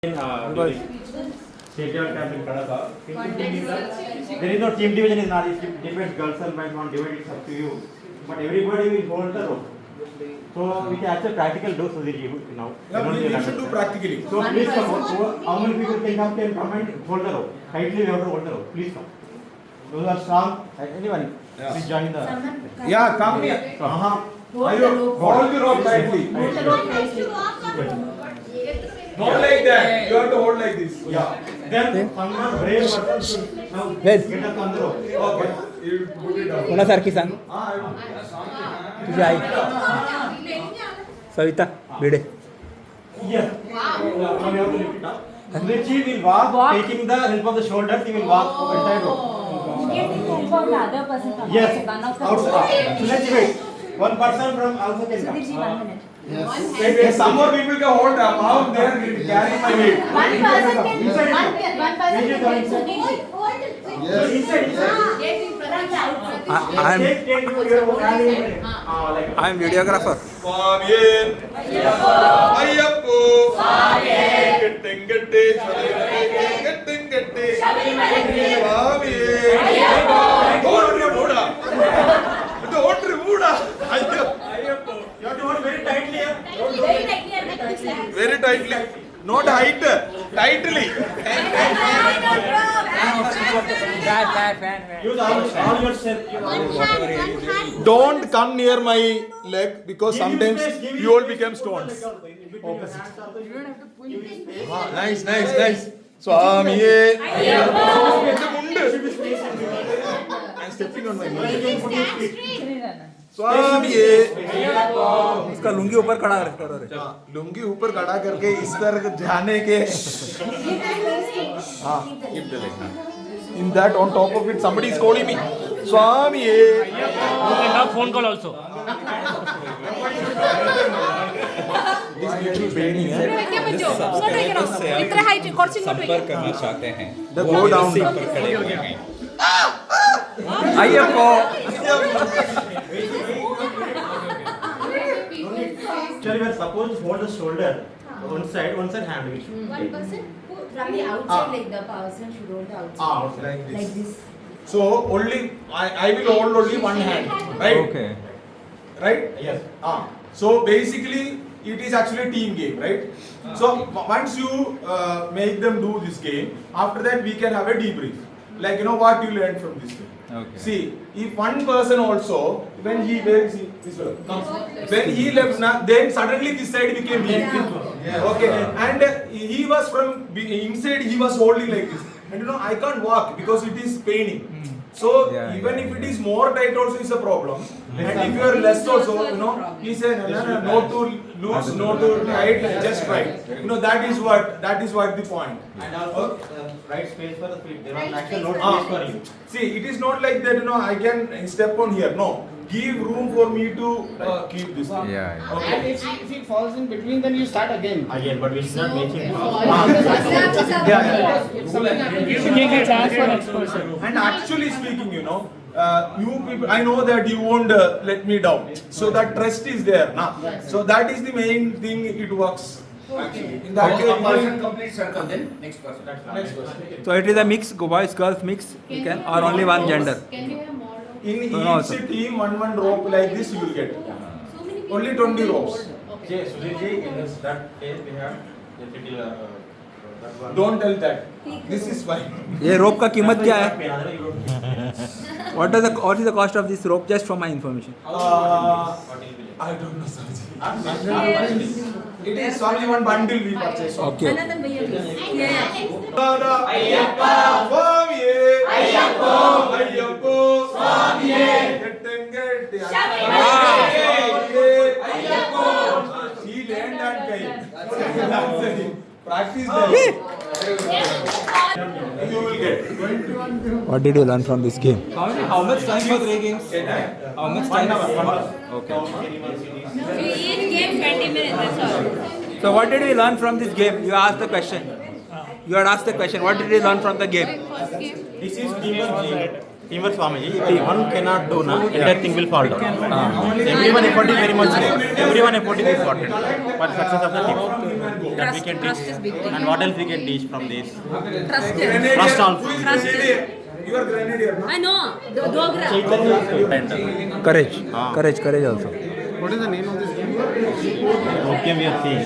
Because state level camp in Kadapa. There is no team division is not. It depends. Girls and boys want divide. It's up to you. But everybody will hold the rope. So we can actually practical do so now. Yeah, we should do practically. So please come. How many people can come and hold the rope? Tightly we have to hold the rope. Please come. Those are strong. Anyone? Yeah. Please join the. Yeah, come here. Hold the rope tightly. Hold the rope tightly. Not like that. You have to hold like this. Yeah. Then someone brave person should now get up on the rope. Okay. You put it down. कोणासारखी सांग तुझी आई Savita Bhide Yes. Now we have to lift it up. Richi will walk, taking the help of the shoulders. He will walk entire rope. The other person Yes. Outside. So let's wait. One person from also can come. Sudhirji, 1 minute. Yes. Some more people can hold up. How they are carrying my weight. One person can. One person can. Sudhirji. I am videographer. Swamiye. Ayyappo. Getting. Swamiye. Don't remove. You have to hold very tightly. Very tightly. Not height. Tightly. Use all your strength. Don't come near my leg because sometimes you all become stones. Nice. Swamiye. I'm stepping on my knee. स्वामिये उसका लुंगी ऊपर खड़ा करो रे लुंगी ऊपर खड़ा करके इस तरह जाने के in that on top of it somebody is calling me स्वामिये You can have phone call also. this little painting इतना हाइट കുറച്ച് ഇങ്ങോട്ട് संपर्क करना चाहते हैं the go down पर खड़े हुए हैं अय्यप्पो Actually, we are supposed to hold the shoulder one side hand. We should One take. person from the outside, like the person should hold the outside. Outside. Like this. so only I will hold only one hand right okay right Yes. so basically it is actually a team game right so once you make them do this game after that we can have a debrief like you know what you learned from this game. Okay. See, if one person also, when he where is he? This one. When he left, then suddenly this side became weak. Okay, and he was from inside. He was holding like this, and you know I can't walk because it is paining. So even if it is more tight, also is a problem. And if you are less also, you know, he said no to loose, no to tight, just right. You know that is what the point. And also right space for the feet. There was actually no space for you. See, it is not like that, you know, I can step on here. No. Give room for me to keep this. Yeah. Okay. And if he falls in between, then you start again. Again, but we should not make him. You should give a chance for next person. And actually speaking, you know, you people, I know that you won't let me down. So that trust is there. Nah. So that is the main thing. It works. Actually. In that case, complete circle then next person next person. So it is a mix, boys girls mix. You can or only one gender. Can we have more? In No, each sir. team, one rope like this you will get. Only 20 ropes. Okay, Sudhirji, in this that case we have the little that one. Don't tell that. This is fine. ये रोप का कीमत क्या है? You don't- What is the cost of this rope? Just for my information. I don't know, Sarji. It is only one bundle we purchase. Okay. Another bhaiya, please. Yeah. Ayyappa Swamiye Ayyappo Ayyappo Swamiye Gettingeti Ayyappo She learned that guy. Practice that. You will get. What did you learn from this game? how much time for 3 games how much time Okay. each game 20 minutes that's all So what did we learn from this game? You asked the question. You had asked the question. What did we learn from the game? first game This is teamwork game. teamwork Swamiji. If one cannot do na, entire thing will fall down. Everyone effort is very much there. Everyone effort is important for the success of the team. That we can Trust teach. is big thing. And what else we can teach from this? Trust. Grenadier. Trust also. Who is Trust. grenadier? You are grenadier, no? I know. The Dogra. Courage. Ah. Courage also. What is the name of this game? Okay, we are seeing.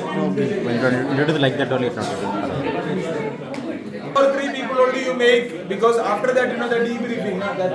When you do it like that only, it's not good. 2 or 3 people only you make, because after that, you know, the debriefing, no? That